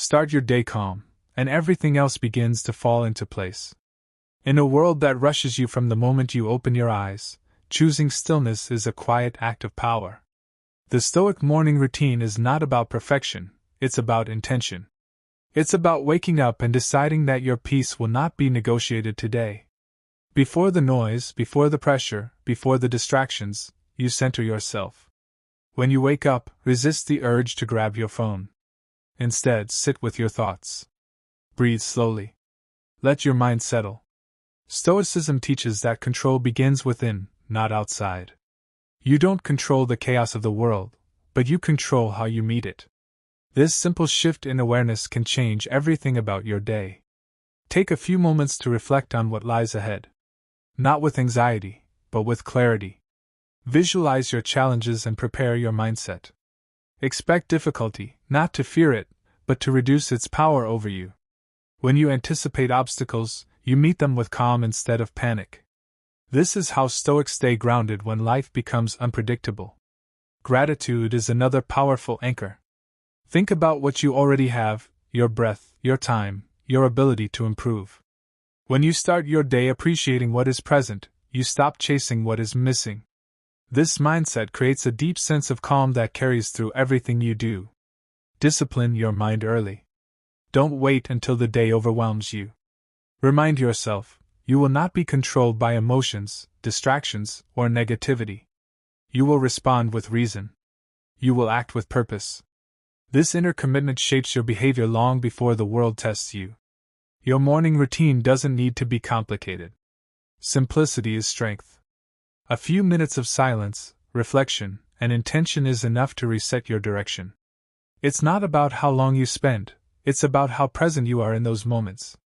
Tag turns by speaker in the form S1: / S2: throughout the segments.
S1: Start your day calm, and everything else begins to fall into place. In a world that rushes you from the moment you open your eyes, choosing stillness is a quiet act of power. The Stoic morning routine is not about perfection, it's about intention. It's about waking up and deciding that your peace will not be negotiated today. Before the noise, before the pressure, before the distractions, you center yourself. When you wake up, resist the urge to grab your phone. Instead, sit with your thoughts. Breathe slowly. Let your mind settle. Stoicism teaches that control begins within, not outside. You don't control the chaos of the world, but you control how you meet it. This simple shift in awareness can change everything about your day. Take a few moments to reflect on what lies ahead. Not with anxiety, but with clarity. Visualize your challenges and prepare your mindset. Expect difficulty, not to fear it, but to reduce its power over you. When you anticipate obstacles, you meet them with calm instead of panic. This is how Stoics stay grounded when life becomes unpredictable. Gratitude is another powerful anchor. Think about what you already have: your breath, your time, your ability to improve. When you start your day appreciating what is present, you stop chasing what is missing. This mindset creates a deep sense of calm that carries through everything you do. Discipline your mind early. Don't wait until the day overwhelms you. Remind yourself, you will not be controlled by emotions, distractions, or negativity. You will respond with reason. You will act with purpose. This inner commitment shapes your behavior long before the world tests you. Your morning routine doesn't need to be complicated. Simplicity is strength. A few minutes of silence, reflection, and intention is enough to reset your direction. It's not about how long you spend, it's about how present you are in those moments.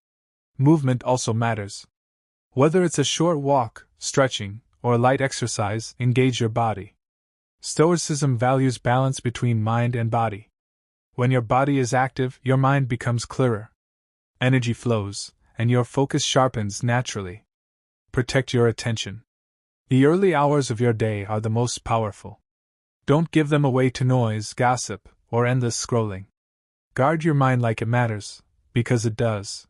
S1: Movement also matters. Whether it's a short walk, stretching, or light exercise, engage your body. Stoicism values balance between mind and body. When your body is active, your mind becomes clearer. Energy flows, and your focus sharpens naturally. Protect your attention. The early hours of your day are the most powerful. Don't give them away to noise, gossip, or endless scrolling. Guard your mind like it matters, because it does.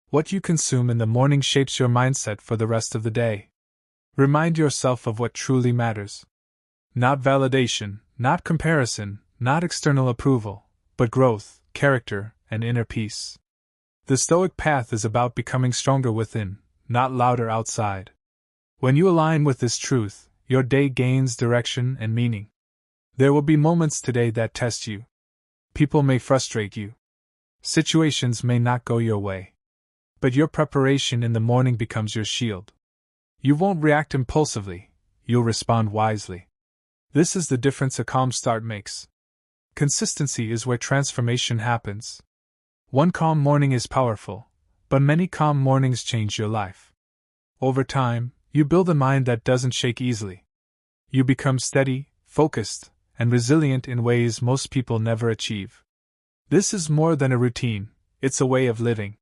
S1: What you consume in the morning shapes your mindset for the rest of the day. Remind yourself of what truly matters. Not validation, not comparison, not external approval, but growth, character, and inner peace. The Stoic path is about becoming stronger within, not louder outside. When you align with this truth, your day gains direction and meaning. There will be moments today that test you. People may frustrate you. Situations may not go your way. But your preparation in the morning becomes your shield. You won't react impulsively, you'll respond wisely. This is the difference a calm start makes. Consistency is where transformation happens. One calm morning is powerful, but many calm mornings change your life. Over time, you build a mind that doesn't shake easily. You become steady, focused, and resilient in ways most people never achieve. This is more than a routine, it's a way of living.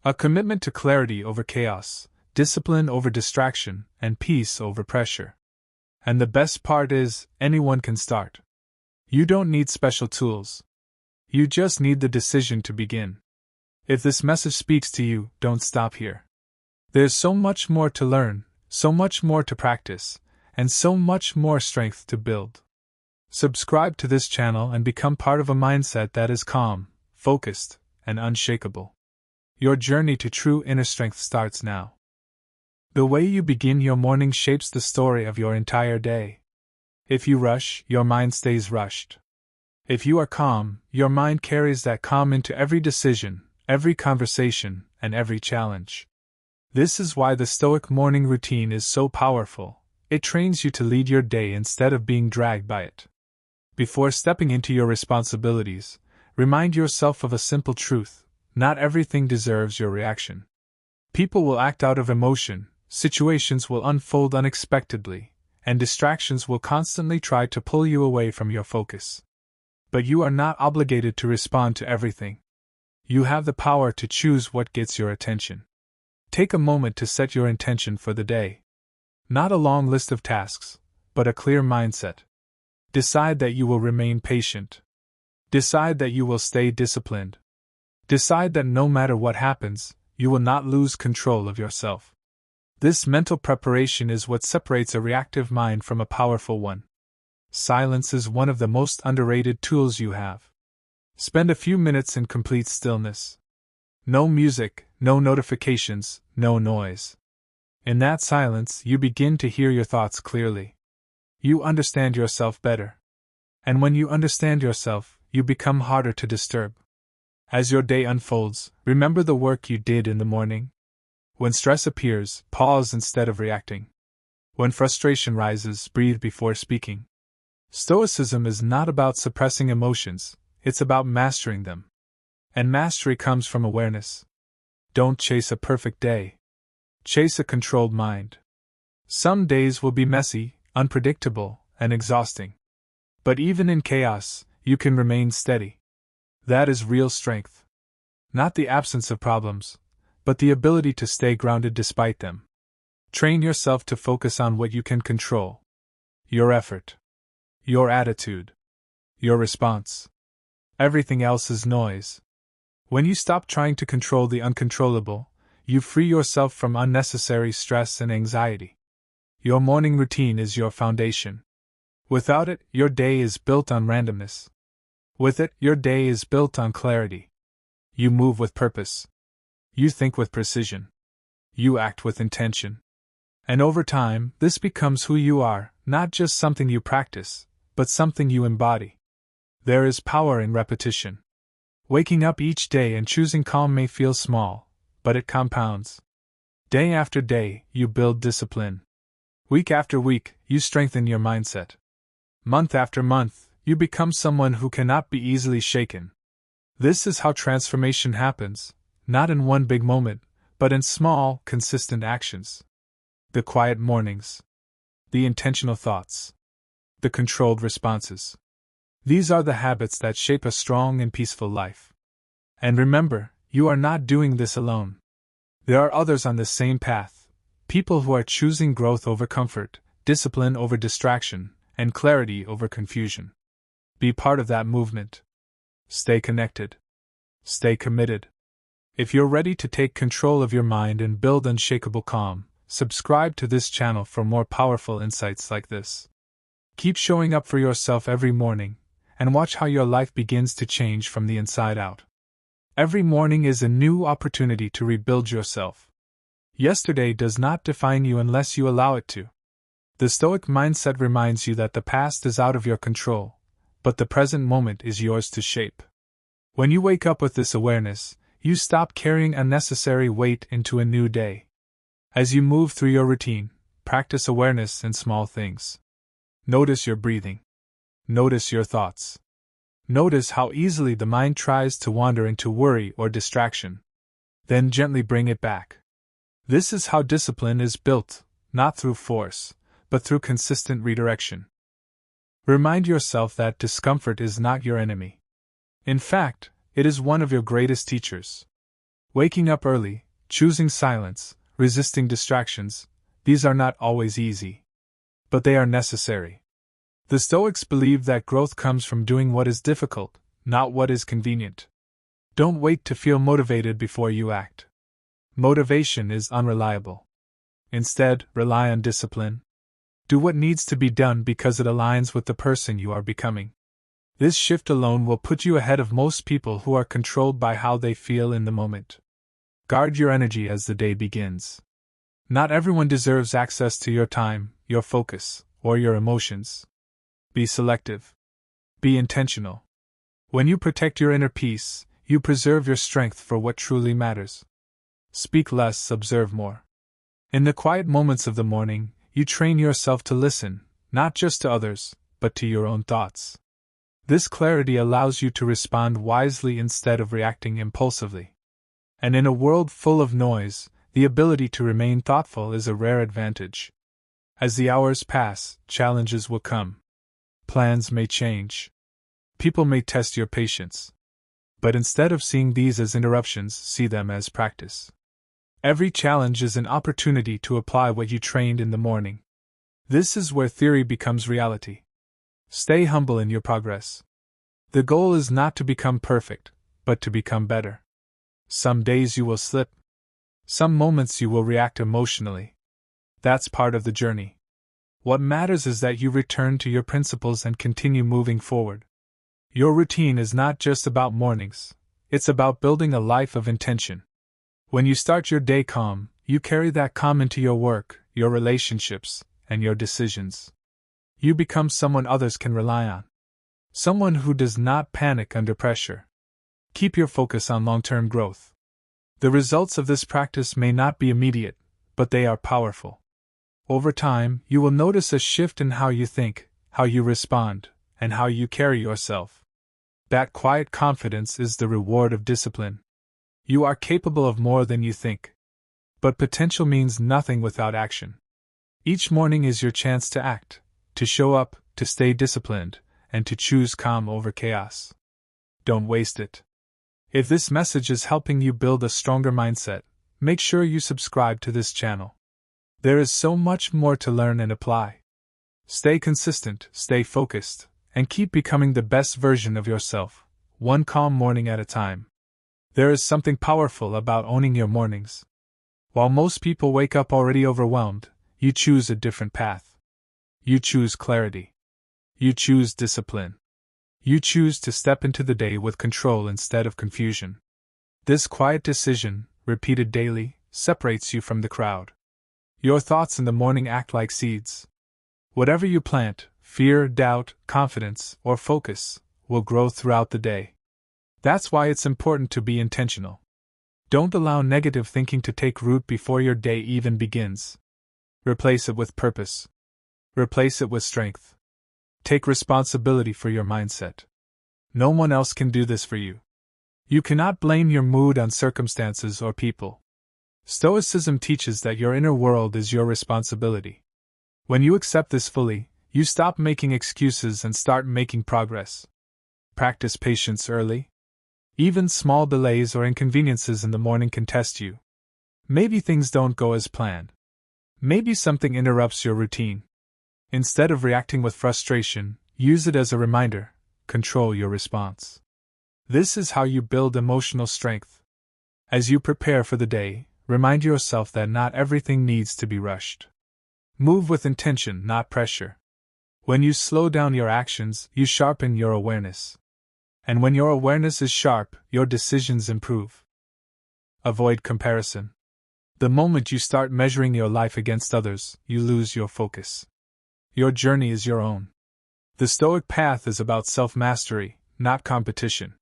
S1: A commitment to clarity over chaos, discipline over distraction, and peace over pressure. And the best part is, anyone can start. You don't need special tools. You just need the decision to begin. If this message speaks to you, don't stop here. There's so much more to learn, so much more to practice, and so much more strength to build. Subscribe to this channel and become part of a mindset that is calm, focused, and unshakable. Your journey to true inner strength starts now. The way you begin your morning shapes the story of your entire day. If you rush, your mind stays rushed. If you are calm, your mind carries that calm into every decision, every conversation, and every challenge. This is why the Stoic morning routine is so powerful. It trains you to lead your day instead of being dragged by it. Before stepping into your responsibilities, remind yourself of a simple truth: not everything deserves your reaction. People will act out of emotion, situations will unfold unexpectedly, and distractions will constantly try to pull you away from your focus. But you are not obligated to respond to everything. You have the power to choose what gets your attention. Take a moment to set your intention for the day. Not a long list of tasks, but a clear mindset. Decide that you will remain patient. Decide that you will stay disciplined. Decide that no matter what happens, you will not lose control of yourself. This mental preparation is what separates a reactive mind from a powerful one. Silence is one of the most underrated tools you have. Spend a few minutes in complete stillness. No music, no notifications, no noise. In that silence, you begin to hear your thoughts clearly. You understand yourself better. And when you understand yourself, you become harder to disturb. As your day unfolds, remember the work you did in the morning. When stress appears, pause instead of reacting. When frustration rises, breathe before speaking. Stoicism is not about suppressing emotions, it's about mastering them. And mastery comes from awareness. Don't chase a perfect day. Chase a controlled mind. Some days will be messy, unpredictable, and exhausting. But even in chaos, you can remain steady. That is real strength. Not the absence of problems, but the ability to stay grounded despite them. Train yourself to focus on what you can control. Your effort. Your attitude. Your response. Everything else is noise. When you stop trying to control the uncontrollable, you free yourself from unnecessary stress and anxiety. Your morning routine is your foundation. Without it, your day is built on randomness. With it, your day is built on clarity. You move with purpose. You think with precision. You act with intention. And over time, this becomes who you are, not just something you practice, but something you embody. There is power in repetition. Waking up each day and choosing calm may feel small, but it compounds. Day after day, you build discipline. Week after week, you strengthen your mindset. Month after month, you become someone who cannot be easily shaken. This is how transformation happens, not in one big moment, but in small, consistent actions. The quiet mornings. The intentional thoughts. The controlled responses. These are the habits that shape a strong and peaceful life. And remember, you are not doing this alone. There are others on the same path, people who are choosing growth over comfort, discipline over distraction, and clarity over confusion. Be part of that movement. Stay connected. Stay committed. If you're ready to take control of your mind and build unshakable calm, subscribe to this channel for more powerful insights like this. Keep showing up for yourself every morning, and watch how your life begins to change from the inside out. Every morning is a new opportunity to rebuild yourself. Yesterday does not define you unless you allow it to. The Stoic mindset reminds you that the past is out of your control, but the present moment is yours to shape. When you wake up with this awareness, you stop carrying unnecessary weight into a new day. As you move through your routine, practice awareness in small things. Notice your breathing. Notice your thoughts. Notice how easily the mind tries to wander into worry or distraction. Then gently bring it back. This is how discipline is built, not through force, but through consistent redirection. Remind yourself that discomfort is not your enemy. In fact, it is one of your greatest teachers. Waking up early, choosing silence, resisting distractions, these are not always easy. But they are necessary. The Stoics believe that growth comes from doing what is difficult, not what is convenient. Don't wait to feel motivated before you act. Motivation is unreliable. Instead, rely on discipline. Do what needs to be done because it aligns with the person you are becoming. This shift alone will put you ahead of most people who are controlled by how they feel in the moment. Guard your energy as the day begins. Not everyone deserves access to your time, your focus, or your emotions. Be selective. Be intentional. When you protect your inner peace, you preserve your strength for what truly matters. Speak less, observe more. In the quiet moments of the morning, you train yourself to listen, not just to others, but to your own thoughts. This clarity allows you to respond wisely instead of reacting impulsively. And in a world full of noise, the ability to remain thoughtful is a rare advantage. As the hours pass, challenges will come. Plans may change. People may test your patience. But instead of seeing these as interruptions, see them as practice. Every challenge is an opportunity to apply what you trained in the morning. This is where theory becomes reality. Stay humble in your progress. The goal is not to become perfect, but to become better. Some days you will slip. Some moments you will react emotionally. That's part of the journey. What matters is that you return to your principles and continue moving forward. Your routine is not just about mornings, it's about building a life of intention. When you start your day calm, you carry that calm into your work, your relationships, and your decisions. You become someone others can rely on. Someone who does not panic under pressure. Keep your focus on long-term growth. The results of this practice may not be immediate, but they are powerful. Over time, you will notice a shift in how you think, how you respond, and how you carry yourself. That quiet confidence is the reward of discipline. You are capable of more than you think. But potential means nothing without action. Each morning is your chance to act, to show up, to stay disciplined, and to choose calm over chaos. Don't waste it. If this message is helping you build a stronger mindset, make sure you subscribe to this channel. There is so much more to learn and apply. Stay consistent, stay focused, and keep becoming the best version of yourself, one calm morning at a time. There is something powerful about owning your mornings. While most people wake up already overwhelmed, you choose a different path. You choose clarity. You choose discipline. You choose to step into the day with control instead of confusion. This quiet decision, repeated daily, separates you from the crowd. Your thoughts in the morning act like seeds. Whatever you plant, fear, doubt, confidence, or focus, will grow throughout the day. That's why it's important to be intentional. Don't allow negative thinking to take root before your day even begins. Replace it with purpose. Replace it with strength. Take responsibility for your mindset. No one else can do this for you. You cannot blame your mood on circumstances or people. Stoicism teaches that your inner world is your responsibility. When you accept this fully, you stop making excuses and start making progress. Practice patience early. Even small delays or inconveniences in the morning can test you. Maybe things don't go as planned. Maybe something interrupts your routine. Instead of reacting with frustration, use it as a reminder. Control your response. This is how you build emotional strength. As you prepare for the day, remind yourself that not everything needs to be rushed. Move with intention, not pressure. When you slow down your actions, you sharpen your awareness. And when your awareness is sharp, your decisions improve. Avoid comparison. The moment you start measuring your life against others, you lose your focus. Your journey is your own. The Stoic path is about self-mastery, not competition.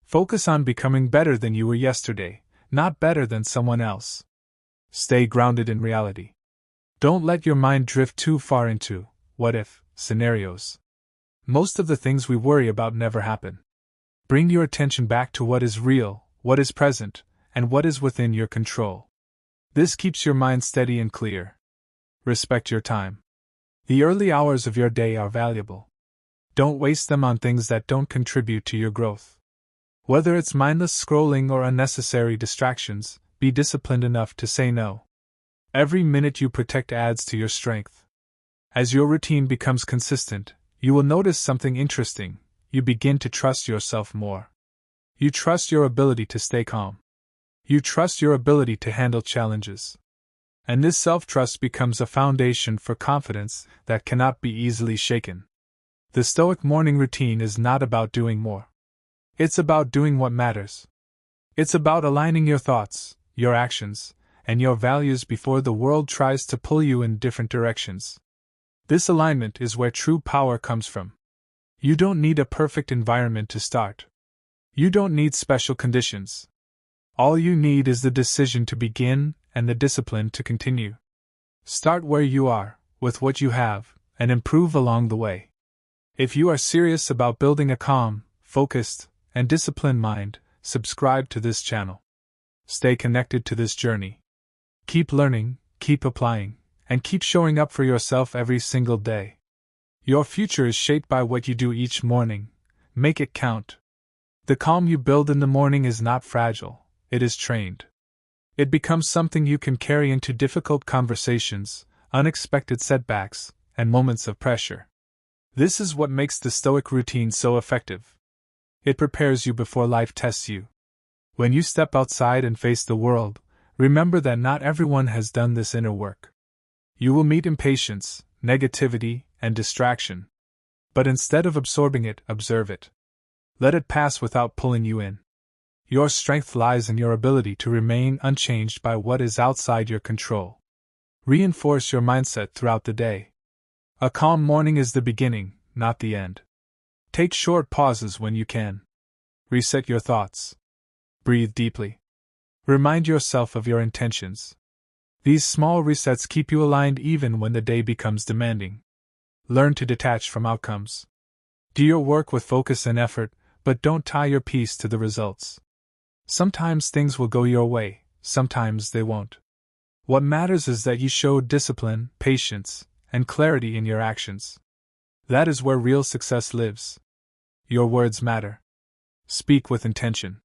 S1: Focus on becoming better than you were yesterday, not better than someone else. Stay grounded in reality. Don't let your mind drift too far into what-if scenarios. Most of the things we worry about never happen. Bring your attention back to what is real, what is present, and what is within your control. This keeps your mind steady and clear. Respect your time. The early hours of your day are valuable. Don't waste them on things that don't contribute to your growth. Whether it's mindless scrolling or unnecessary distractions, be disciplined enough to say no. Every minute you protect adds to your strength. As your routine becomes consistent, you will notice something interesting. You begin to trust yourself more. You trust your ability to stay calm. You trust your ability to handle challenges. And this self-trust becomes a foundation for confidence that cannot be easily shaken. The Stoic morning routine is not about doing more. It's about doing what matters. It's about aligning your thoughts, your actions, and your values before the world tries to pull you in different directions. This alignment is where true power comes from. You don't need a perfect environment to start. You don't need special conditions. All you need is the decision to begin and the discipline to continue. Start where you are, with what you have, and improve along the way. If you are serious about building a calm, focused, and disciplined mind, subscribe to this channel. Stay connected to this journey. Keep learning, keep applying, and keep showing up for yourself every single day. Your future is shaped by what you do each morning. Make it count. The calm you build in the morning is not fragile, it is trained. It becomes something you can carry into difficult conversations, unexpected setbacks, and moments of pressure. This is what makes the Stoic routine so effective. It prepares you before life tests you. When you step outside and face the world, remember that not everyone has done this inner work. You will meet impatience, negativity, and distraction. But instead of absorbing it, observe it. Let it pass without pulling you in. Your strength lies in your ability to remain unchanged by what is outside your control. Reinforce your mindset throughout the day. A calm morning is the beginning, not the end. Take short pauses when you can. Reset your thoughts. Breathe deeply. Remind yourself of your intentions. These small resets keep you aligned even when the day becomes demanding. Learn to detach from outcomes. Do your work with focus and effort, but don't tie your peace to the results. Sometimes things will go your way, sometimes they won't. What matters is that you show discipline, patience, and clarity in your actions. That is where real success lives. Your words matter. Speak with intention.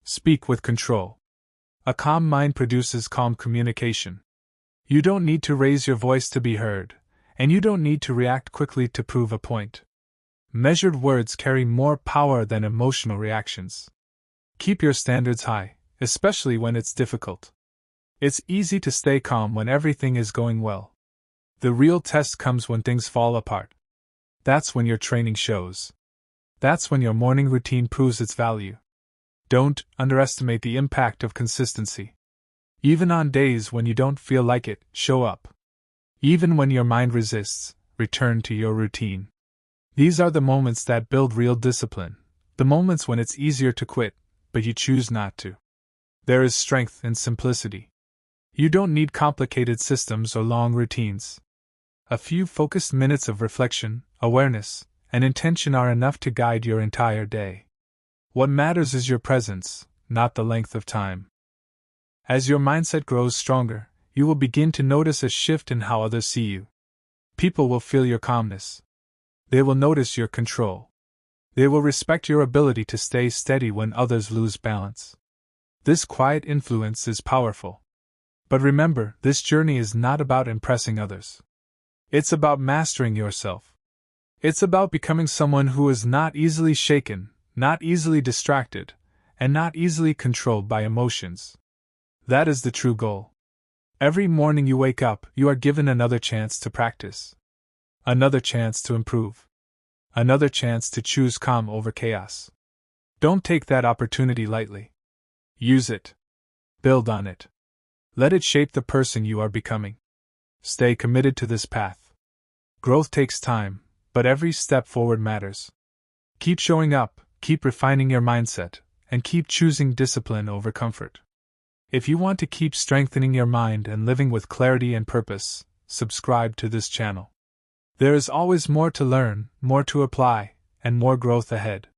S1: Speak with control. A calm mind produces calm communication. You don't need to raise your voice to be heard, and you don't need to react quickly to prove a point. Measured words carry more power than emotional reactions. Keep your standards high, especially when it's difficult. It's easy to stay calm when everything is going well. The real test comes when things fall apart. That's when your training shows. That's when your morning routine proves its value. Don't underestimate the impact of consistency. Even on days when you don't feel like it, show up. Even when your mind resists, return to your routine. These are the moments that build real discipline, the moments when it's easier to quit, but you choose not to. There is strength in simplicity. You don't need complicated systems or long routines. A few focused minutes of reflection, awareness, and intention are enough to guide your entire day. What matters is your presence, not the length of time. As your mindset grows stronger, you will begin to notice a shift in how others see you. People will feel your calmness. They will notice your control. They will respect your ability to stay steady when others lose balance. This quiet influence is powerful. But remember, this journey is not about impressing others. It's about mastering yourself. It's about becoming someone who is not easily shaken, not easily distracted, and not easily controlled by emotions. That is the true goal. Every morning you wake up, you are given another chance to practice. Another chance to improve. Another chance to choose calm over chaos. Don't take that opportunity lightly. Use it. Build on it. Let it shape the person you are becoming. Stay committed to this path. Growth takes time, but every step forward matters. Keep showing up, keep refining your mindset, and keep choosing discipline over comfort. If you want to keep strengthening your mind and living with clarity and purpose, subscribe to this channel. There is always more to learn, more to apply, and more growth ahead.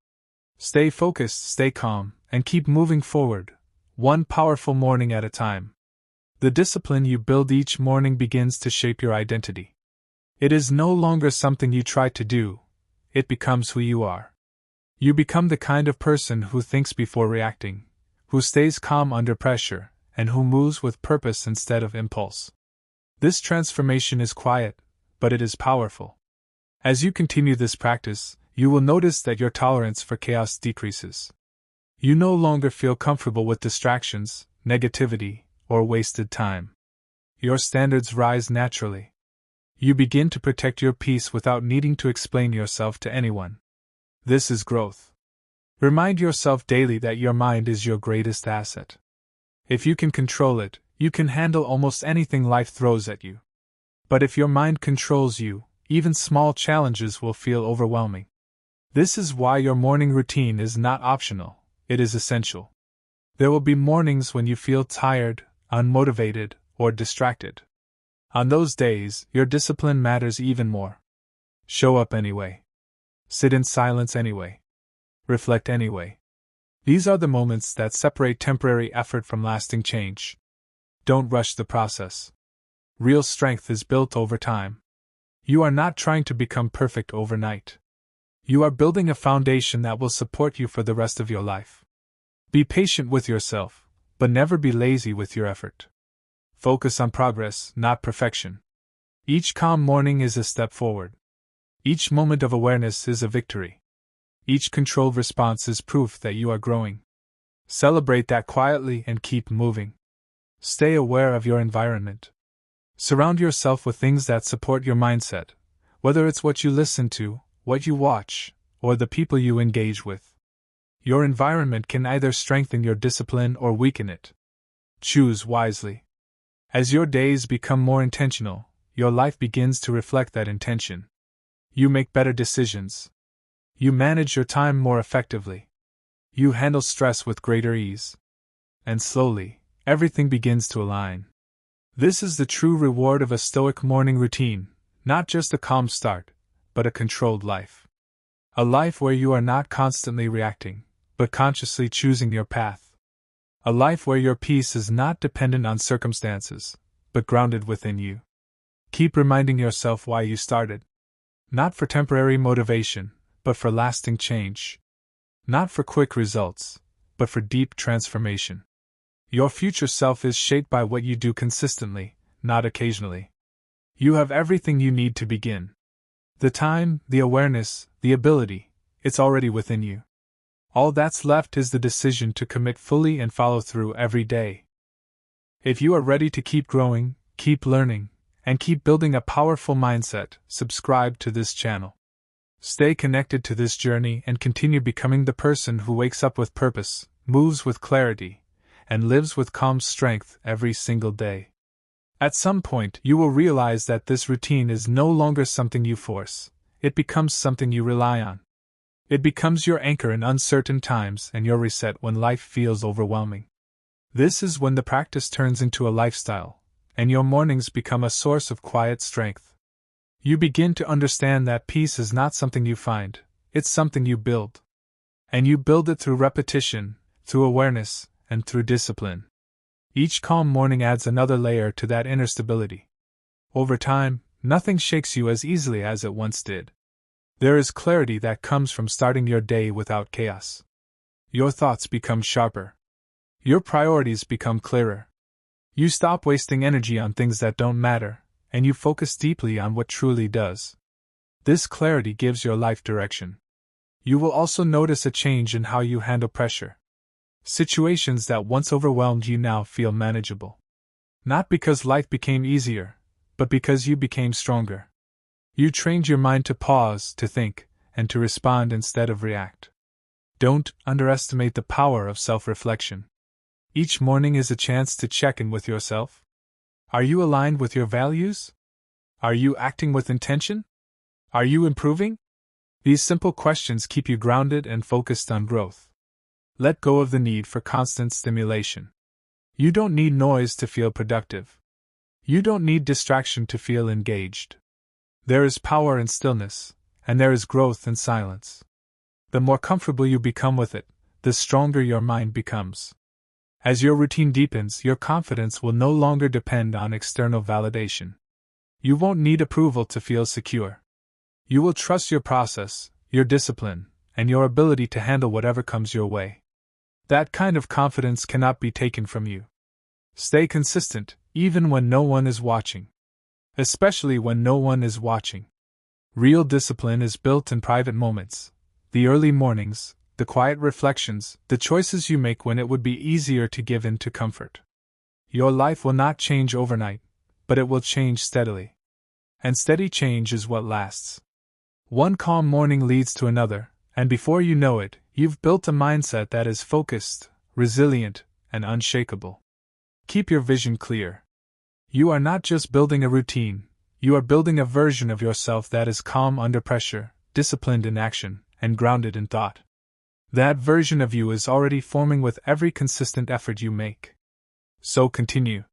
S1: Stay focused, stay calm, and keep moving forward, one powerful morning at a time. The discipline you build each morning begins to shape your identity. It is no longer something you try to do, it becomes who you are. You become the kind of person who thinks before reacting, who stays calm under pressure, and who moves with purpose instead of impulse. This transformation is quiet, but it is powerful. As you continue this practice, you will notice that your tolerance for chaos decreases. You no longer feel comfortable with distractions, negativity, or wasted time. Your standards rise naturally. You begin to protect your peace without needing to explain yourself to anyone. This is growth. Remind yourself daily that your mind is your greatest asset. If you can control it, you can handle almost anything life throws at you. But if your mind controls you, even small challenges will feel overwhelming. This is why your morning routine is not optional, it is essential. There will be mornings when you feel tired, unmotivated, or distracted. On those days, your discipline matters even more. Show up anyway. Sit in silence anyway. Reflect anyway. These are the moments that separate temporary effort from lasting change. Don't rush the process. Real strength is built over time. You are not trying to become perfect overnight. You are building a foundation that will support you for the rest of your life. Be patient with yourself, but never be lazy with your effort. Focus on progress, not perfection. Each calm morning is a step forward. Each moment of awareness is a victory. Each controlled response is proof that you are growing. Celebrate that quietly and keep moving. Stay aware of your environment. Surround yourself with things that support your mindset, whether it's what you listen to, what you watch, or the people you engage with. Your environment can either strengthen your discipline or weaken it. Choose wisely. As your days become more intentional, your life begins to reflect that intention. You make better decisions. You manage your time more effectively. You handle stress with greater ease. And slowly, everything begins to align. This is the true reward of a Stoic morning routine, not just a calm start, but a controlled life. A life where you are not constantly reacting, but consciously choosing your path. A life where your peace is not dependent on circumstances, but grounded within you. Keep reminding yourself why you started. Not for temporary motivation, but for lasting change. Not for quick results, but for deep transformation. Your future self is shaped by what you do consistently, not occasionally. You have everything you need to begin. The time, the awareness, the ability, it's already within you. All that's left is the decision to commit fully and follow through every day. If you are ready to keep growing, keep learning, and keep building a powerful mindset, subscribe to this channel. Stay connected to this journey and continue becoming the person who wakes up with purpose, moves with clarity, and lives with calm strength every single day. At some point, you will realize that this routine is no longer something you force, it becomes something you rely on. It becomes your anchor in uncertain times and your reset when life feels overwhelming. This is when the practice turns into a lifestyle, and your mornings become a source of quiet strength. You begin to understand that peace is not something you find, it's something you build. And you build it through repetition, through awareness, and through discipline. Each calm morning adds another layer to that inner stability. Over time, nothing shakes you as easily as it once did. There is clarity that comes from starting your day without chaos. Your thoughts become sharper. Your priorities become clearer. You stop wasting energy on things that don't matter, and you focus deeply on what truly does. This clarity gives your life direction. You will also notice a change in how you handle pressure. Situations that once overwhelmed you now feel manageable. Not because life became easier, but because you became stronger. You trained your mind to pause, to think, and to respond instead of react. Don't underestimate the power of self-reflection. Each morning is a chance to check in with yourself. Are you aligned with your values? Are you acting with intention? Are you improving? These simple questions keep you grounded and focused on growth. Let go of the need for constant stimulation. You don't need noise to feel productive. You don't need distraction to feel engaged. There is power in stillness, and there is growth in silence. The more comfortable you become with it, the stronger your mind becomes. As your routine deepens, your confidence will no longer depend on external validation. You won't need approval to feel secure. You will trust your process, your discipline, and your ability to handle whatever comes your way. That kind of confidence cannot be taken from you. Stay consistent, even when no one is watching. Especially when no one is watching. Real discipline is built in private moments. The early mornings, the quiet reflections, the choices you make when it would be easier to give in to comfort. Your life will not change overnight, but it will change steadily. And steady change is what lasts. One calm morning leads to another, and before you know it, you've built a mindset that is focused, resilient, and unshakable. Keep your vision clear. You are not just building a routine, you are building a version of yourself that is calm under pressure, disciplined in action, and grounded in thought. That version of you is already forming with every consistent effort you make. So continue.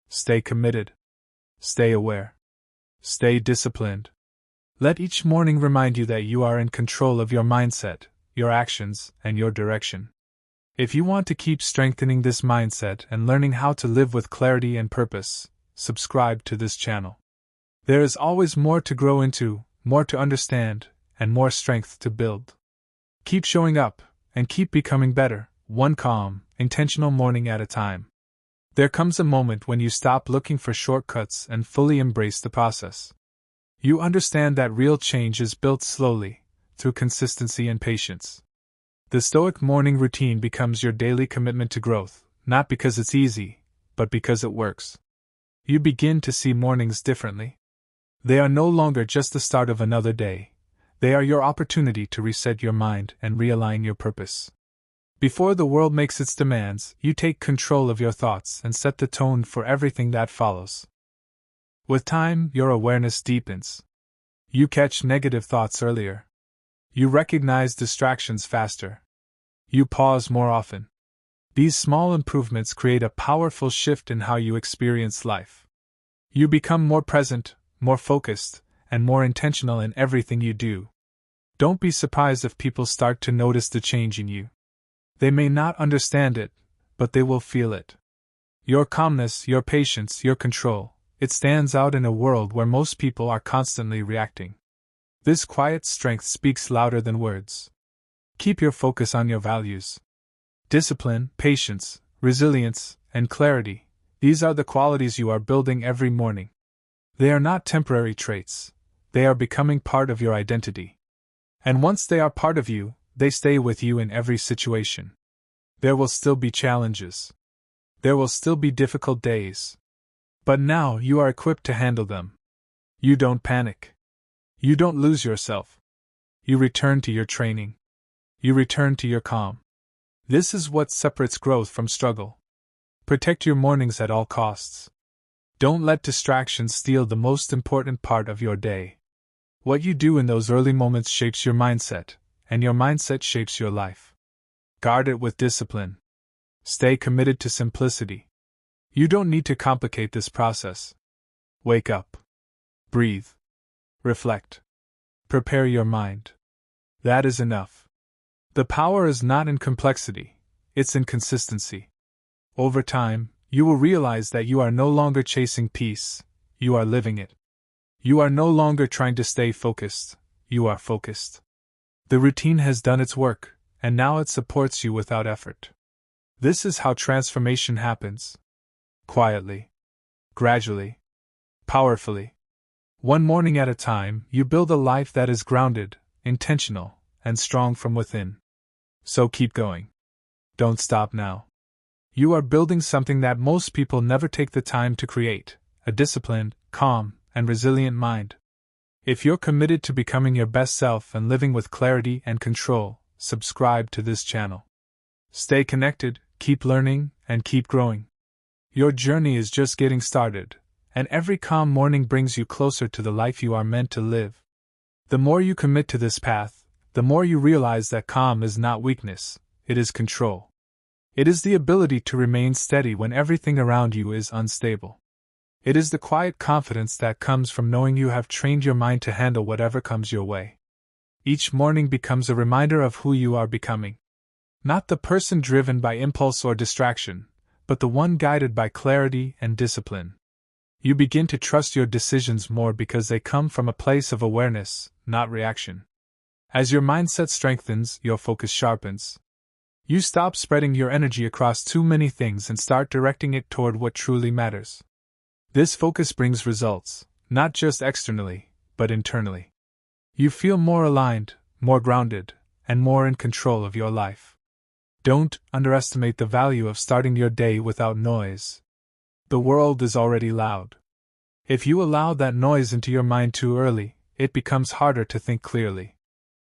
S1: Stay committed. Stay aware. Stay disciplined. Let each morning remind you that you are in control of your mindset, your actions, and your direction. If you want to keep strengthening this mindset and learning how to live with clarity and purpose, subscribe to this channel. There is always more to grow into, more to understand, and more strength to build. Keep showing up, and keep becoming better, one calm, intentional morning at a time. There comes a moment when you stop looking for shortcuts and fully embrace the process. You understand that real change is built slowly, through consistency and patience. The Stoic morning routine becomes your daily commitment to growth, not because it's easy, but because it works. You begin to see mornings differently. They are no longer just the start of another day. They are your opportunity to reset your mind and realign your purpose. Before the world makes its demands, you take control of your thoughts and set the tone for everything that follows. With time, your awareness deepens. You catch negative thoughts earlier. You recognize distractions faster. You pause more often. These small improvements create a powerful shift in how you experience life. You become more present, more focused, and more intentional in everything you do. Don't be surprised if people start to notice the change in you. They may not understand it, but they will feel it. Your calmness, your patience, your control, it stands out in a world where most people are constantly reacting. This quiet strength speaks louder than words. Keep your focus on your values. Discipline, patience, resilience, and clarity, these are the qualities you are building every morning. They are not temporary traits. They are becoming part of your identity. And once they are part of you, they stay with you in every situation. There will still be challenges. There will still be difficult days. But now you are equipped to handle them. You don't panic. You don't lose yourself. You return to your training. You return to your calm. This is what separates growth from struggle. Protect your mornings at all costs. Don't let distractions steal the most important part of your day. What you do in those early moments shapes your mindset, and your mindset shapes your life. Guard it with discipline. Stay committed to simplicity. You don't need to complicate this process. Wake up. Breathe. Reflect. Prepare your mind. That is enough. The power is not in complexity, it's in consistency. Over time, you will realize that you are no longer chasing peace, you are living it. You are no longer trying to stay focused, you are focused. The routine has done its work, and now it supports you without effort. This is how transformation happens. Quietly. Gradually. Powerfully. One morning at a time, you build a life that is grounded, intentional, and strong from within. So keep going. Don't stop now. You are building something that most people never take the time to create, a disciplined, calm, and resilient mind. If you're committed to becoming your best self and living with clarity and control, subscribe to this channel. Stay connected, keep learning, and keep growing. Your journey is just getting started, and every calm morning brings you closer to the life you are meant to live. The more you commit to this path, the more you realize that calm is not weakness, it is control. It is the ability to remain steady when everything around you is unstable. It is the quiet confidence that comes from knowing you have trained your mind to handle whatever comes your way. Each morning becomes a reminder of who you are becoming. Not the person driven by impulse or distraction, but the one guided by clarity and discipline. You begin to trust your decisions more because they come from a place of awareness, not reaction. As your mindset strengthens, your focus sharpens. You stop spreading your energy across too many things and start directing it toward what truly matters. This focus brings results, not just externally, but internally. You feel more aligned, more grounded, and more in control of your life. Don't underestimate the value of starting your day without noise. The world is already loud. If you allow that noise into your mind too early, it becomes harder to think clearly.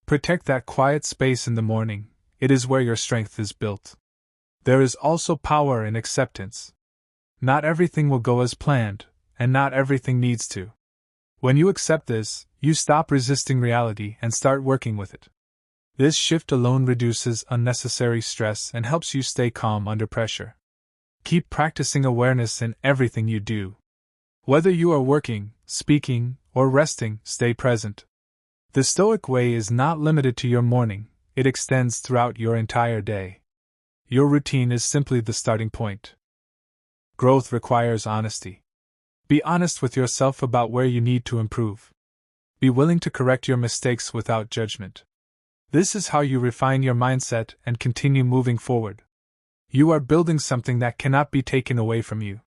S1: Protect that quiet space in the morning. It is where your strength is built. There is also power in acceptance. Not everything will go as planned, and not everything needs to. When you accept this, you stop resisting reality and start working with it. This shift alone reduces unnecessary stress and helps you stay calm under pressure. Keep practicing awareness in everything you do. Whether you are working, speaking, or resting, stay present. The Stoic way is not limited to your morning. It extends throughout your entire day. Your routine is simply the starting point. Growth requires honesty. Be honest with yourself about where you need to improve. Be willing to correct your mistakes without judgment. This is how you refine your mindset and continue moving forward. You are building something that cannot be taken away from you.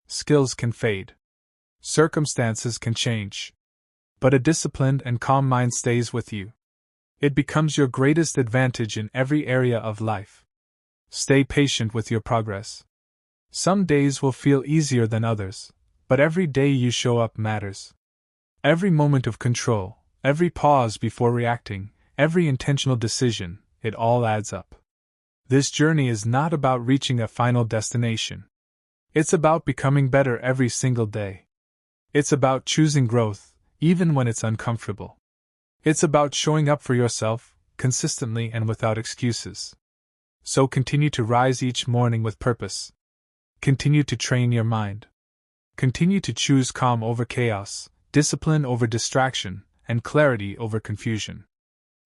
S1: Skills can fade. Circumstances can change. But a disciplined and calm mind stays with you. It becomes your greatest advantage in every area of life. Stay patient with your progress. Some days will feel easier than others, but every day you show up matters. Every moment of control, every pause before reacting, every intentional decision, it all adds up. This journey is not about reaching a final destination. It's about becoming better every single day. It's about choosing growth, even when it's uncomfortable. It's about showing up for yourself, consistently and without excuses. So continue to rise each morning with purpose. Continue to train your mind. Continue to choose calm over chaos, discipline over distraction, and clarity over confusion.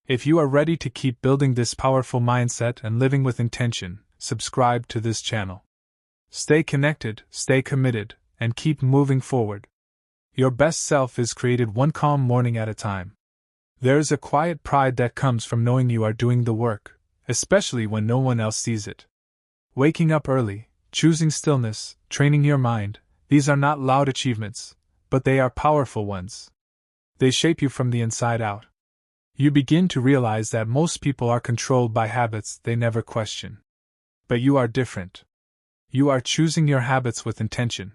S1: If you are ready to keep building this powerful mindset and living with intention, subscribe to this channel. Stay connected, stay committed, and keep moving forward. Your best self is created one calm morning at a time. There is a quiet pride that comes from knowing you are doing the work, especially when no one else sees it. Waking up early, choosing stillness, training your mind, these are not loud achievements, but they are powerful ones. They shape you from the inside out. You begin to realize that most people are controlled by habits they never question. But you are different. You are choosing your habits with intention.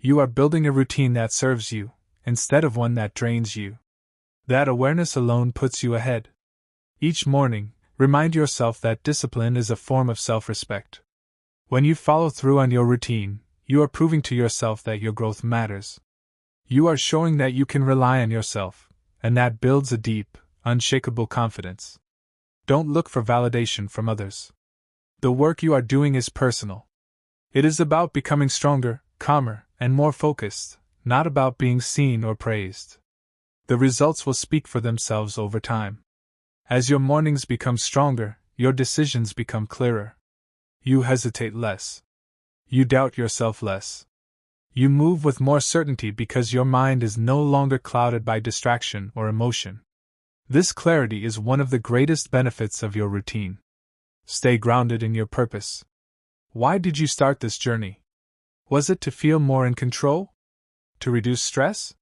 S1: You are building a routine that serves you, instead of one that drains you. That awareness alone puts you ahead. Each morning, remind yourself that discipline is a form of self-respect. When you follow through on your routine, you are proving to yourself that your growth matters. You are showing that you can rely on yourself, and that builds a deep, unshakable confidence. Don't look for validation from others. The work you are doing is personal. It is about becoming stronger, calmer, and more focused, not about being seen or praised. The results will speak for themselves over time. As your mornings become stronger, your decisions become clearer. You hesitate less. You doubt yourself less. You move with more certainty because your mind is no longer clouded by distraction or emotion. This clarity is one of the greatest benefits of your routine. Stay grounded in your purpose. Why did you start this journey? Was it to feel more in control? To reduce stress?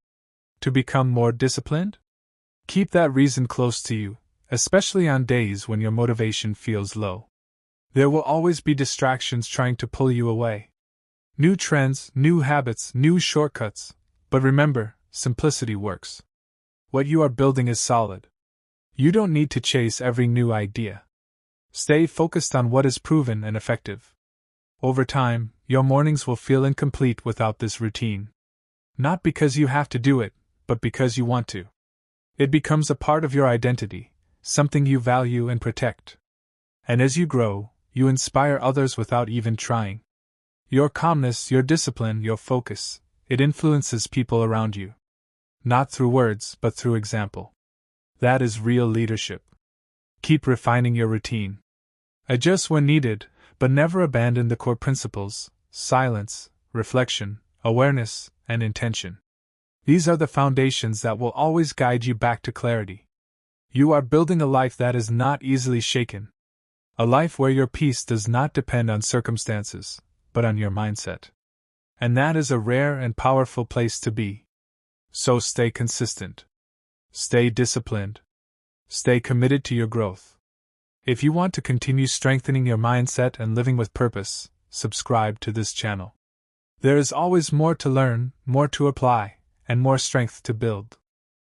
S1: To become more disciplined? Keep that reason close to you, especially on days when your motivation feels low. There will always be distractions trying to pull you away. New trends, new habits, new shortcuts. But remember, simplicity works. What you are building is solid. You don't need to chase every new idea. Stay focused on what is proven and effective. Over time, your mornings will feel incomplete without this routine. Not because you have to do it, but because you want to. It becomes a part of your identity, something you value and protect. And as you grow, you inspire others without even trying. Your calmness, your discipline, your focus, it influences people around you. Not through words, but through example. That is real leadership. Keep refining your routine. Adjust when needed, but never abandon the core principles: silence, reflection, awareness, and intention. These are the foundations that will always guide you back to clarity. You are building a life that is not easily shaken. A life where your peace does not depend on circumstances, but on your mindset. And that is a rare and powerful place to be. So stay consistent. Stay disciplined. Stay committed to your growth. If you want to continue strengthening your mindset and living with purpose, subscribe to this channel. There is always more to learn, more to apply, and more strength to build.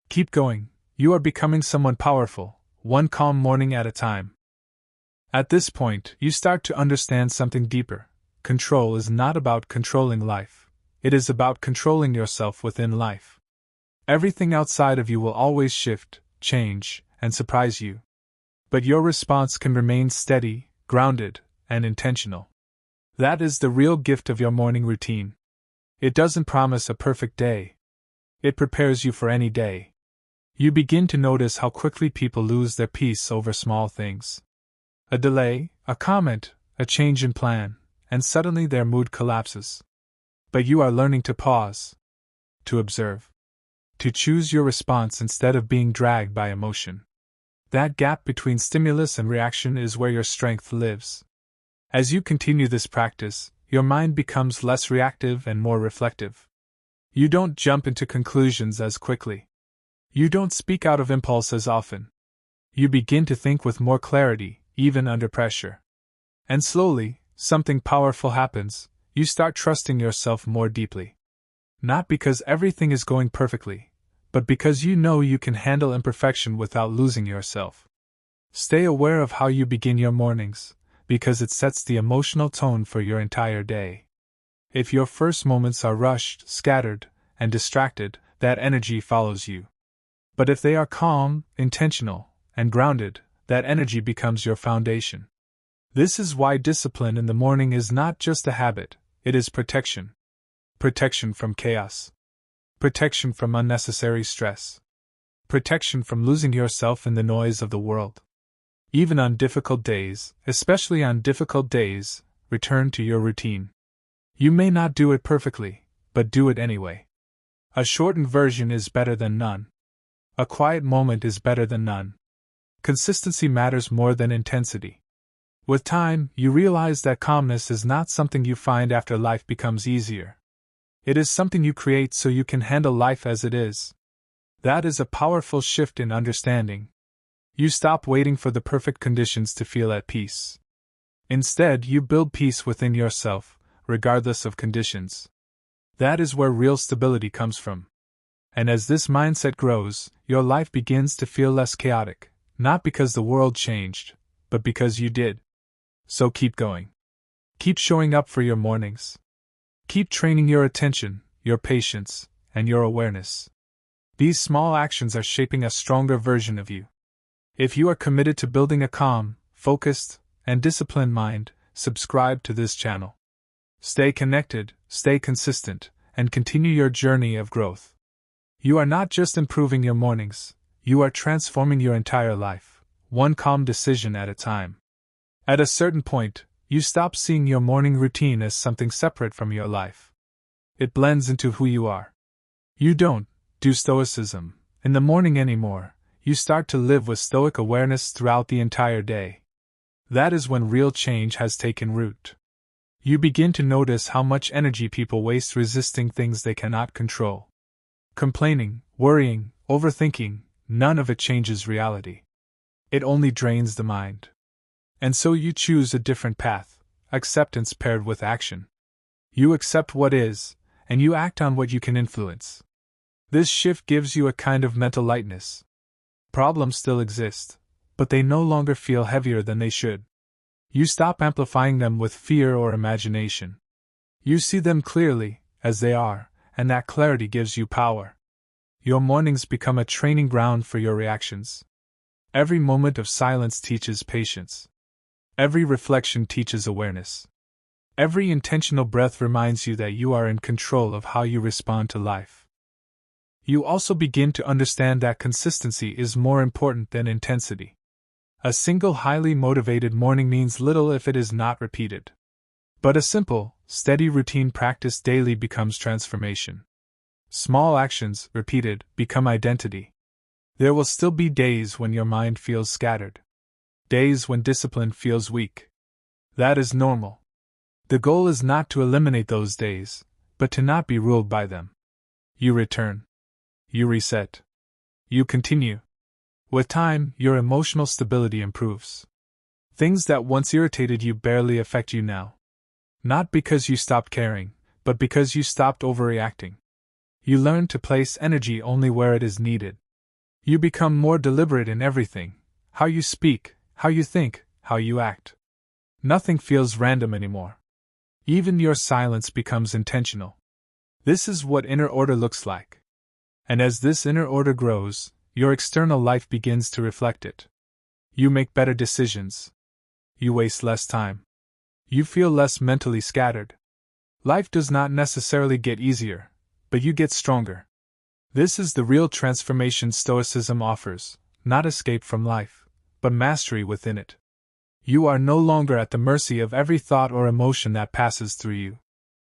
S1: Keep going, you are becoming someone powerful, one calm morning at a time. At this point, you start to understand something deeper. Control is not about controlling life. It is about controlling yourself within life. Everything outside of you will always shift, change, and surprise you. But your response can remain steady, grounded, and intentional. That is the real gift of your morning routine. It doesn't promise a perfect day. It prepares you for any day. You begin to notice how quickly people lose their peace over small things. A delay, a comment, a change in plan, and suddenly their mood collapses. But you are learning to pause, to observe, to choose your response instead of being dragged by emotion. That gap between stimulus and reaction is where your strength lives. As you continue this practice, your mind becomes less reactive and more reflective. You don't jump into conclusions as quickly. You don't speak out of impulse as often. You begin to think with more clarity, even under pressure. And slowly, something powerful happens. You start trusting yourself more deeply. Not because everything is going perfectly, but because you know you can handle imperfection without losing yourself. Stay aware of how you begin your mornings, because it sets the emotional tone for your entire day. If your first moments are rushed, scattered, and distracted, that energy follows you. But if they are calm, intentional, and grounded, that energy becomes your foundation. This is why discipline in the morning is not just a habit, it is protection. Protection from chaos. Protection from unnecessary stress. Protection from losing yourself in the noise of the world. Even on difficult days, especially on difficult days, return to your routine. You may not do it perfectly, but do it anyway. A shortened version is better than none. A quiet moment is better than none. Consistency matters more than intensity. With time, you realize that calmness is not something you find after life becomes easier. It is something you create so you can handle life as it is. That is a powerful shift in understanding. You stop waiting for the perfect conditions to feel at peace. Instead, you build peace within yourself, regardless of conditions. That is where real stability comes from. And as this mindset grows, your life begins to feel less chaotic, not because the world changed, but because you did. So keep going. Keep showing up for your mornings. Keep training your attention, your patience, and your awareness. These small actions are shaping a stronger version of you. If you are committed to building a calm, focused, and disciplined mind, subscribe to this channel. Stay connected, stay consistent, and continue your journey of growth. You are not just improving your mornings, you are transforming your entire life, one calm decision at a time. At a certain point, you stop seeing your morning routine as something separate from your life. It blends into who you are. You don't do Stoicism in the morning anymore, you start to live with Stoic awareness throughout the entire day. That is when real change has taken root. You begin to notice how much energy people waste resisting things they cannot control. Complaining, worrying, overthinking, none of it changes reality. It only drains the mind. And so you choose a different path, acceptance paired with action. You accept what is, and you act on what you can influence. This shift gives you a kind of mental lightness. Problems still exist, but they no longer feel heavier than they should. You stop amplifying them with fear or imagination. You see them clearly, as they are, and that clarity gives you power. Your mornings become a training ground for your reactions. Every moment of silence teaches patience. Every reflection teaches awareness. Every intentional breath reminds you that you are in control of how you respond to life. You also begin to understand that consistency is more important than intensity. A single highly motivated morning means little if it is not repeated. But a simple, steady routine practiced daily becomes transformation. Small actions, repeated, become identity. There will still be days when your mind feels scattered. Days when discipline feels weak. That is normal. The goal is not to eliminate those days, but to not be ruled by them. You return. You reset. You continue. With time, your emotional stability improves. Things that once irritated you barely affect you now. Not because you stopped caring, but because you stopped overreacting. You learn to place energy only where it is needed. You become more deliberate in everything, how you speak, how you think, how you act. Nothing feels random anymore. Even your silence becomes intentional. This is what inner order looks like. And as this inner order grows, your external life begins to reflect it. You make better decisions. You waste less time. You feel less mentally scattered. Life does not necessarily get easier, but you get stronger. This is the real transformation Stoicism offers, not escape from life, but mastery within it. You are no longer at the mercy of every thought or emotion that passes through you.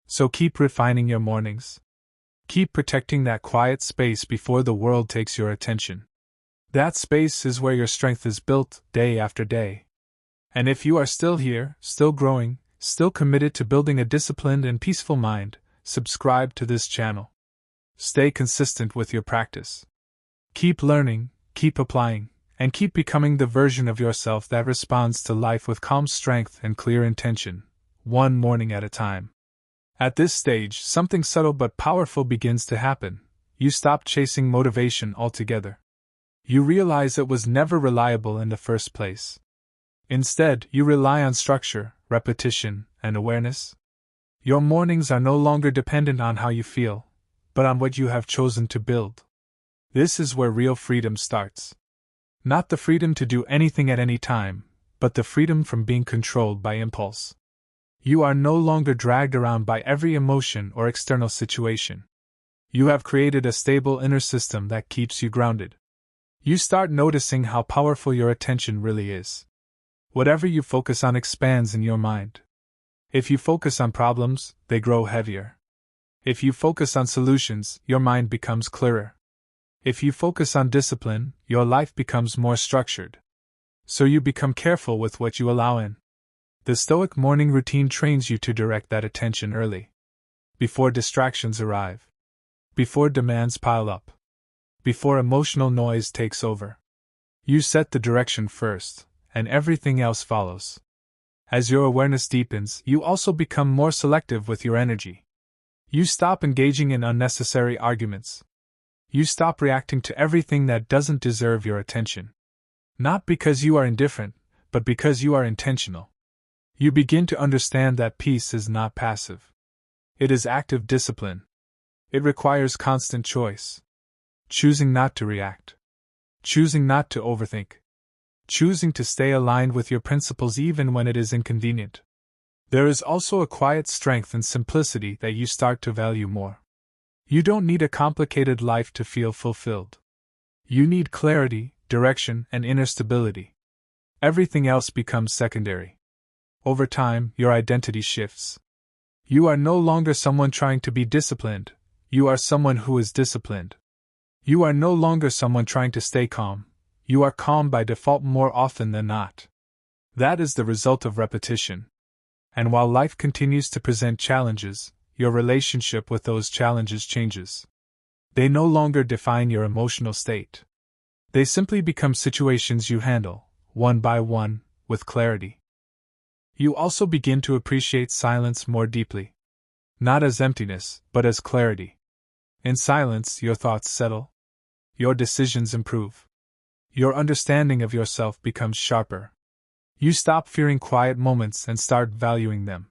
S1: So keep refining your mornings. Keep protecting that quiet space before the world takes your attention. That space is where your strength is built, day after day. And if you are still here, still growing, still committed to building a disciplined and peaceful mind, subscribe to this channel. Stay consistent with your practice. Keep learning, keep applying, and keep becoming the version of yourself that responds to life with calm strength and clear intention, one morning at a time. At this stage, something subtle but powerful begins to happen. You stop chasing motivation altogether. You realize it was never reliable in the first place. Instead, you rely on structure, repetition, and awareness. Your mornings are no longer dependent on how you feel, but on what you have chosen to build. This is where real freedom starts. Not the freedom to do anything at any time, but the freedom from being controlled by impulse. You are no longer dragged around by every emotion or external situation. You have created a stable inner system that keeps you grounded. You start noticing how powerful your attention really is. Whatever you focus on expands in your mind. If you focus on problems, they grow heavier. If you focus on solutions, your mind becomes clearer. If you focus on discipline, your life becomes more structured. So you become careful with what you allow in. The Stoic morning routine trains you to direct that attention early. Before distractions arrive. Before demands pile up. Before emotional noise takes over. You set the direction first, and everything else follows. As your awareness deepens, you also become more selective with your energy. You stop engaging in unnecessary arguments. You stop reacting to everything that doesn't deserve your attention. Not because you are indifferent, but because you are intentional. You begin to understand that peace is not passive. It is active discipline. It requires constant choice. Choosing not to react. Choosing not to overthink. Choosing to stay aligned with your principles even when it is inconvenient. There is also a quiet strength and simplicity that you start to value more. You don't need a complicated life to feel fulfilled. You need clarity, direction, and inner stability. Everything else becomes secondary. Over time, your identity shifts. You are no longer someone trying to be disciplined, you are someone who is disciplined. You are no longer someone trying to stay calm, you are calm by default more often than not. That is the result of repetition. And while life continues to present challenges, your relationship with those challenges changes. They no longer define your emotional state. They simply become situations you handle, one by one, with clarity. You also begin to appreciate silence more deeply. Not as emptiness, but as clarity. In silence, your thoughts settle. Your decisions improve. Your understanding of yourself becomes sharper. You stop fearing quiet moments and start valuing them.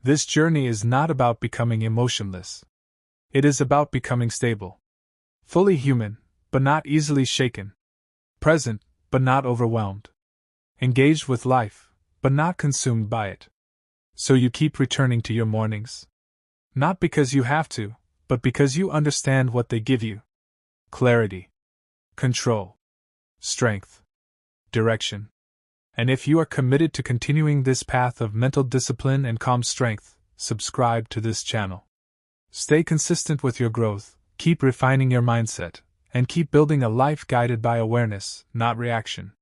S1: This journey is not about becoming emotionless. It is about becoming stable. Fully human, but not easily shaken. Present, but not overwhelmed. Engaged with life, but not consumed by it. So you keep returning to your mornings. Not because you have to, but because you understand what they give you. Clarity. Control. Strength. Direction. And if you are committed to continuing this path of mental discipline and calm strength, subscribe to this channel. Stay consistent with your growth, keep refining your mindset, and keep building a life guided by awareness, not reaction.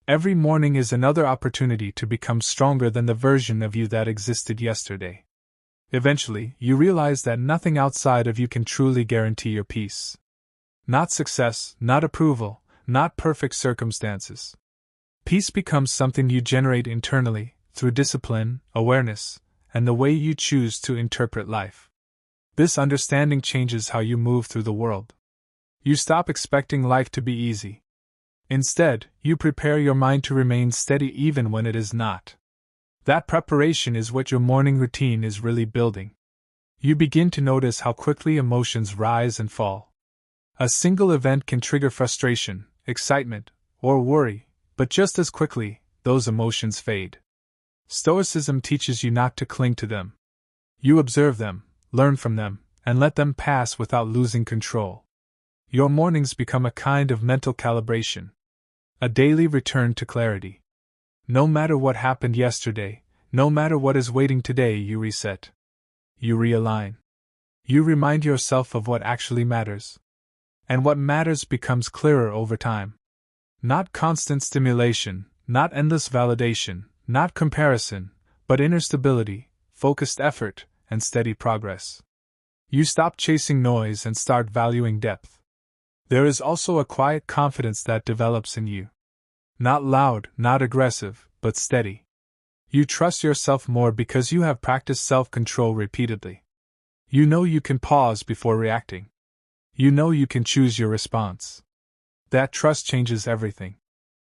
S1: Every morning is another opportunity to become stronger than the version of you that existed yesterday. Eventually, you realize that nothing outside of you can truly guarantee your peace. Not success, not approval, not perfect circumstances. Peace becomes something you generate internally, through discipline, awareness, and the way you choose to interpret life. This understanding changes how you move through the world. You stop expecting life to be easy. Instead, you prepare your mind to remain steady even when it is not. That preparation is what your morning routine is really building. You begin to notice how quickly emotions rise and fall. A single event can trigger frustration, excitement, or worry, but just as quickly, those emotions fade. Stoicism teaches you not to cling to them. You observe them, learn from them, and let them pass without losing control. Your mornings become a kind of mental calibration. A daily return to clarity. No matter what happened yesterday, no matter what is waiting today, you reset. You realign. You remind yourself of what actually matters. And what matters becomes clearer over time. Not constant stimulation, not endless validation, not comparison, but inner stability, focused effort, and steady progress. You stop chasing noise and start valuing depth. There is also a quiet confidence that develops in you. Not loud, not aggressive, but steady. You trust yourself more because you have practiced self-control repeatedly. You know you can pause before reacting. You know you can choose your response. That trust changes everything.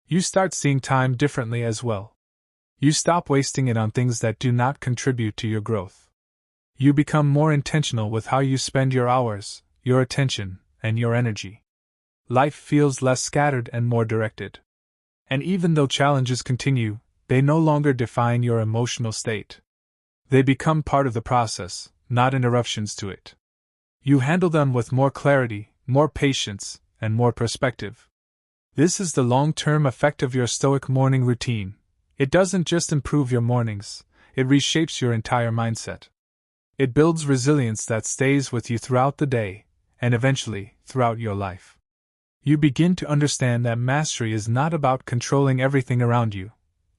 S1: You start seeing time differently as well. You stop wasting it on things that do not contribute to your growth. You become more intentional with how you spend your hours, your attention, and your energy. Life feels less scattered and more directed. And even though challenges continue, they no longer define your emotional state. They become part of the process, not interruptions to it. You handle them with more clarity, more patience, and more perspective. This is the long-term effect of your Stoic morning routine. It doesn't just improve your mornings, it reshapes your entire mindset. It builds resilience that stays with you throughout the day, and eventually, throughout your life. You begin to understand that mastery is not about controlling everything around you,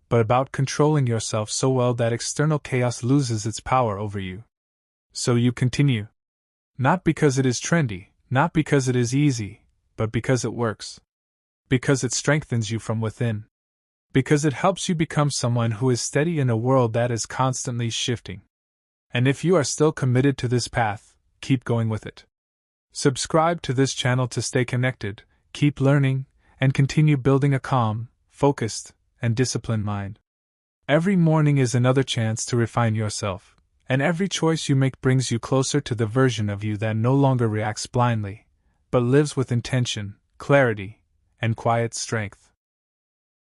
S1: but about controlling yourself so well that external chaos loses its power over you. So you continue. Not because it is trendy, not because it is easy, but because it works. Because it strengthens you from within. Because it helps you become someone who is steady in a world that is constantly shifting. And if you are still committed to this path, keep going with it. Subscribe to this channel to stay connected, keep learning, and continue building a calm, focused, and disciplined mind. Every morning is another chance to refine yourself, and every choice you make brings you closer to the version of you that no longer reacts blindly, but lives with intention, clarity, and quiet strength.